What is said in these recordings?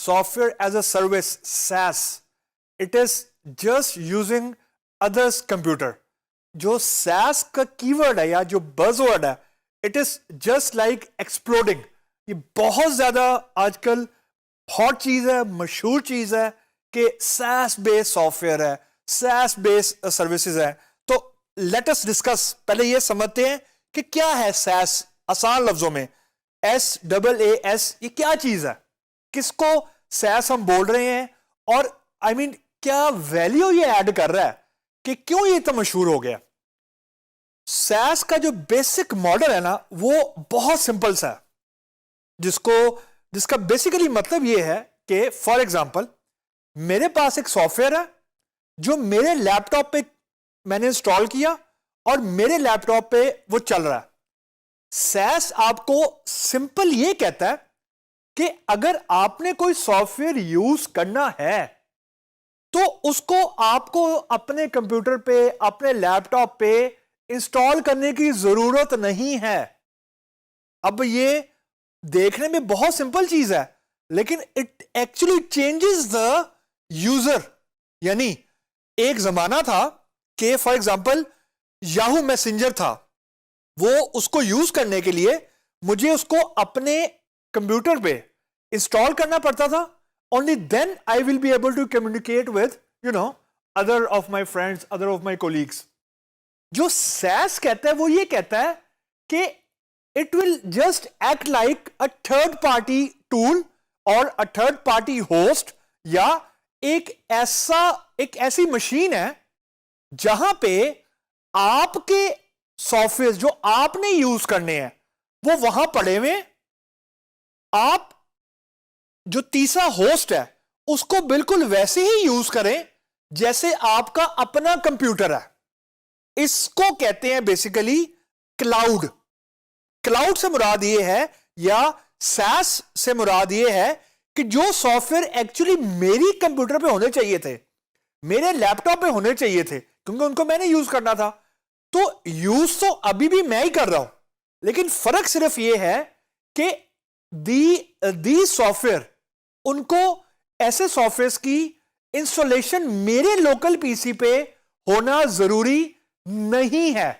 software as a service, SaaS. It is just using others computer. जो SaaS का keyword है या जो बज़वर्ड है, it is just like exploding. ये बहुत ज्यादा आजकल हॉट चीज है, मशहूर चीज है कि SaaS बेस्ड सॉफ्टवेयर है, SaaS बेस्ड सर्विसेज है. तो लेट अस डिस्कस. पहले ये समझते हैं कि क्या है SaaS. आसान लफ्जों में SaaS, ये क्या चीज है, किसको SaaS हम बोल रहे हैं, और I mean, क्या वैल्यू ये ऐड कर रहा है कि क्यों ये तो मशहूर हो गया. SaaS का जो बेसिक मॉडल है ना, वो बहुत सिंपल सा है, जिसका बेसिकली मतलब ये है कि फॉर एग्जांपल मेरे पास एक सॉफ्टवेयर है जो मेरे लैपटॉप पे मैंने इंस्टॉल किया और मेरे लैपटॉप पे वो चल रहा है. SaaS आपको सिंपल ये कहता है कि अगर आपने कोई सॉफ्टवेयर यूज करना है तो उसको आपको अपने कंप्यूटर पे, अपने लैपटॉप पे इंस्टॉल करने की जरूरत नहीं है. अब ये देखने में बहुत सिंपल चीज है, लेकिन it actually changes the user. यानी एक जमाना था कि फॉर एग्जांपल याहू मैसेंजर था, वो उसको यूज करने के लिए मुझे उसको अपने कंप्यूटर पे इंस्टॉल करना पड़ता था. Only then I will be able to communicate with, other of my friends, other of my colleagues. जो SaaS कहता है वो ये कहता है कि it will just act like a third party tool or a third party host, या एक ऐसी मशीन है जहां पे आपके सॉफ्टवेयर जो आपने यूज करने हैं वो वहां पड़े हुए, आप जो तीसरा होस्ट है उसको बिल्कुल वैसे ही यूज करें जैसे आपका अपना कंप्यूटर है. इसको कहते हैं बेसिकली क्लाउड. क्लाउड से मुराद ये है, या SaaS से मुराद ये है कि जो सॉफ्टवेयर एक्चुअली मेरी कंप्यूटर पे होने चाहिए थे, मेरे लैपटॉप पे होने चाहिए थे, क्योंकि उनको मैंने यूज करना था, तो यूज तो अभी भी मैं ही कर रहा हूं, लेकिन फर्क सिर्फ ये है कि दी सॉफ्टवेयर, उनको ऐसे सॉफ्टवेयर की इंस्टॉलेशन मेरे लोकल पीसी पे होना जरूरी नहीं है.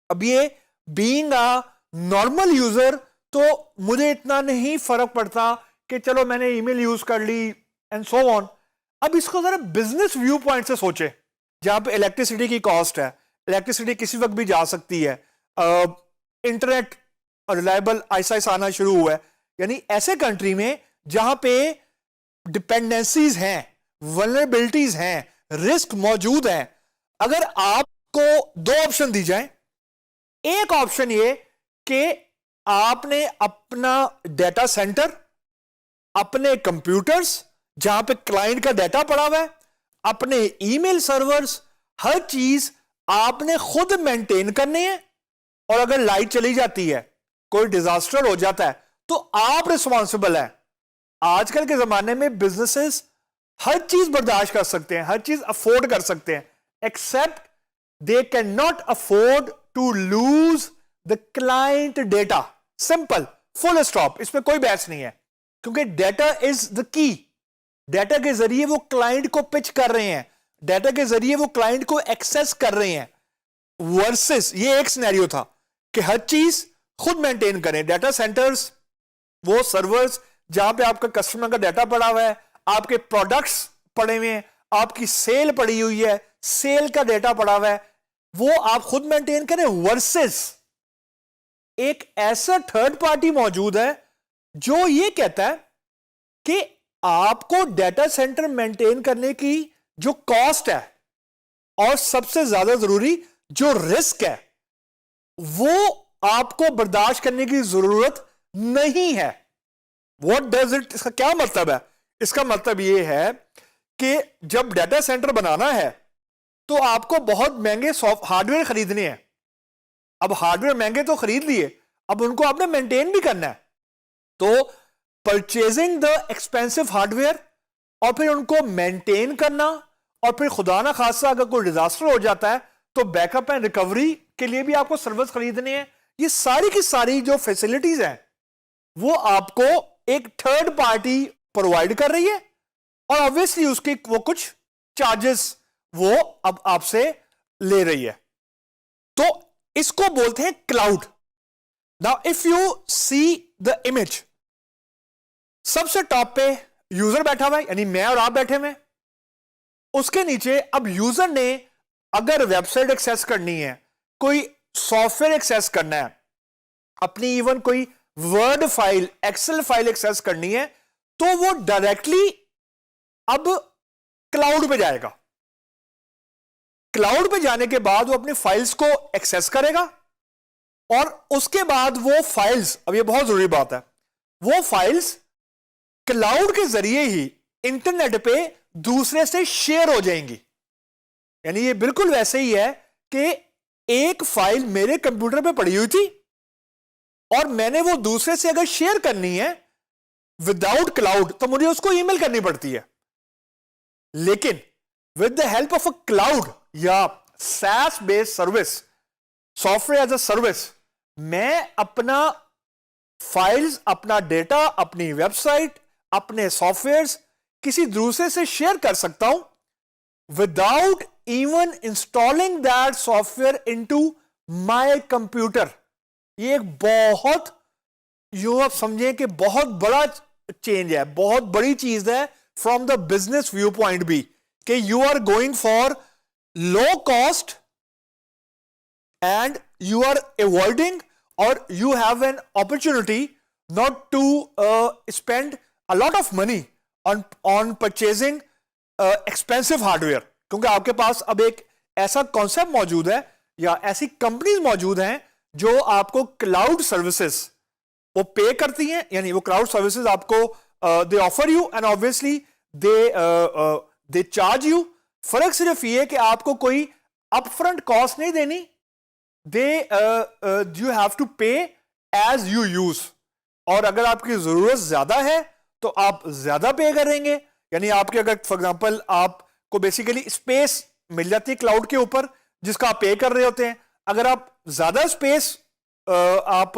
अब ये बीइंग अ नॉर्मल यूजर तो मुझे इतना नहीं फर्क पड़ता कि चलो मैंने ईमेल यूज कर ली एंड सो ऑन. अब इसको जरा बिजनेस व्यू पॉइंट से सोचे, जहां पे इलेक्ट्रिसिटी की कॉस्ट है, इलेक्ट्रिसिटी किसी वक्त भी जा सकती है, इंटरनेट रिलायबल ऐसा आना शुरू हुआ है. यानी ऐसे कंट्री में जहां पे डिपेंडेंसीज हैं, वल्नरेबिलिटीज हैं, रिस्क मौजूद हैं, अगर आपको दो ऑप्शन दी जाए, एक ऑप्शन ये कि आपने अपना डेटा सेंटर, अपने कंप्यूटर्स जहां पे क्लाइंट का डेटा पड़ा हुआ है, अपने ईमेल सर्वर्स, हर चीज आपने खुद मेंटेन करनी है, और अगर लाइट चली जाती है, कोई डिजास्टर हो जाता है, तो आप रिस्पॉन्सिबल है. आजकल के जमाने में बिजनेसेस हर चीज बर्दाश्त कर सकते हैं, हर चीज अफोर्ड कर सकते हैं, except they can not afford to lose the client data. Simple, full stop, इसमें कोई बहस नहीं है, क्योंकि data is the key. Data के जरिए वो क्लाइंट को पिच कर रहे हैं, डेटा के जरिए वो क्लाइंट को एक्सेस कर रहे हैं, वर्सेस ये एक सिनेरियो था कि हर चीज खुद मेंटेन करें. डेटा सेंटर्स, वो सर्वर्स जहां पे आपका कस्टमर का डेटा पड़ा हुआ है, आपके प्रोडक्ट्स पड़े हुए हैं, आपकी सेल पड़ी हुई है, सेल का डेटा पड़ा हुआ है, वो आप खुद मेंटेन करें, वर्सेस एक ऐसा थर्ड पार्टी मौजूद है जो ये कहता है कि आपको डेटा सेंटर मेंटेन करने की जो कॉस्ट है, और सबसे ज्यादा जरूरी जो रिस्क है, वो आपको बर्दाश्त करने की जरूरत नहीं है. What does it? इसका क्या मतलब है? इसका मतलब यह है कि जब डेटा सेंटर बनाना है तो आपको बहुत महंगे हार्डवेयर खरीदने हैं. अब हार्डवेयर महंगे तो खरीद लिए, अब उनको आपने मेंटेन भी करना है, तो परचेजिंग द एक्सपेंसिव हार्डवेयर और फिर उनको मेंटेन करना, और फिर खुदा ना खासा अगर कोई डिजास्टर हो जाता है तो बैकअप एंड रिकवरी के लिए भी आपको सर्विस खरीदने हैं. ये सारी की सारी जो फैसिलिटीज हैं वो आपको एक थर्ड पार्टी प्रोवाइड कर रही है और ऑब्वियसली उसके वो कुछ चार्जेस वो अब आपसे ले रही है। तो इसको बोलते हैं cloud. Now if you see the image, सबसे टॉप पे यूजर बैठा हुआ है, यानी मैं और आप बैठे हुए। उसके नीचे अब यूजर ने अगर वेबसाइट एक्सेस करनी है, कोई सॉफ्टवेयर एक्सेस करना है, अपनी इवन कोई word file, excel file access करनी है, तो वो डायरेक्टली अब क्लाउड पे जाएगा। क्लाउड पे जाने के बाद वो अपनी फाइल्स को एक्सेस करेगा और उसके बाद वो फाइल्स, अब ये बहुत जरूरी बात है, वो फाइल्स क्लाउड के जरिए ही इंटरनेट पे दूसरे से शेयर हो जाएंगी। यानी ये बिल्कुल वैसे ही है कि एक फाइल मेरे कंप्यूटर पे पड़ी हुई थी और मैंने वो दूसरे से अगर शेयर करनी है विदाउट क्लाउड तो मुझे उसको ईमेल करनी पड़ती है। लेकिन with the help of a cloud या SaaS based service, software as a service, मैं अपना फाइल्स, अपना डेटा, अपनी वेबसाइट, अपने सॉफ्टवेयर्स किसी दूसरे से शेयर कर सकता हूं without even installing that software into my computer. ये एक बहुत, यू आप समझें कि बहुत बड़ा चेंज है, बहुत बड़ी चीज है from the business view point भी, कि you are going for low cost and you are avoiding और you have an opportunity not to spend a lot of money on purchasing expensive hardware. क्योंकि आपके पास अब एक ऐसा कॉन्सेप्ट मौजूद है या ऐसी कंपनीज मौजूद हैं जो आपको क्लाउड सर्विसेज वो पे करती हैं, यानी वो क्लाउड सर्विसेज आपको दे offer you and obviously they charge you. फर्क सिर्फ ये है कि आपको कोई अपफ्रंट कॉस्ट नहीं देनी, दे यू हैव टू पे एज यू यूज, और अगर आपकी जरूरत ज्यादा है तो आप ज्यादा पे करेंगे। यानी आपके अगर फॉर एग्जांपल आपको बेसिकली स्पेस मिल जाती है क्लाउड के ऊपर जिसका आप पे कर रहे होते हैं, अगर आप ज्यादा स्पेस आप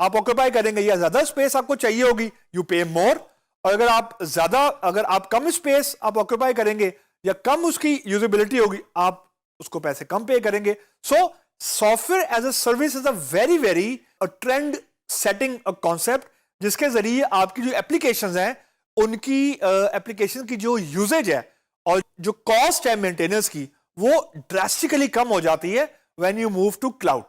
ऑक्यूपाई करेंगे या ज्यादा स्पेस आपको चाहिए होगी, यू पे मोर। और अगर आप कम स्पेस आप ऑक्यूपाई करेंगे या कम उसकी यूजेबिलिटी होगी, आप उसको पैसे कम पे करेंगे। So software as a service is a very very trend setting concept, जिसके जरिए आपकी जो एप्लीकेशंस हैं उनकी एप्लीकेशन की जो यूजेज है और जो कॉस्ट है मेंटेनेंस की, वो ड्रास्टिकली कम हो जाती है when you move to cloud.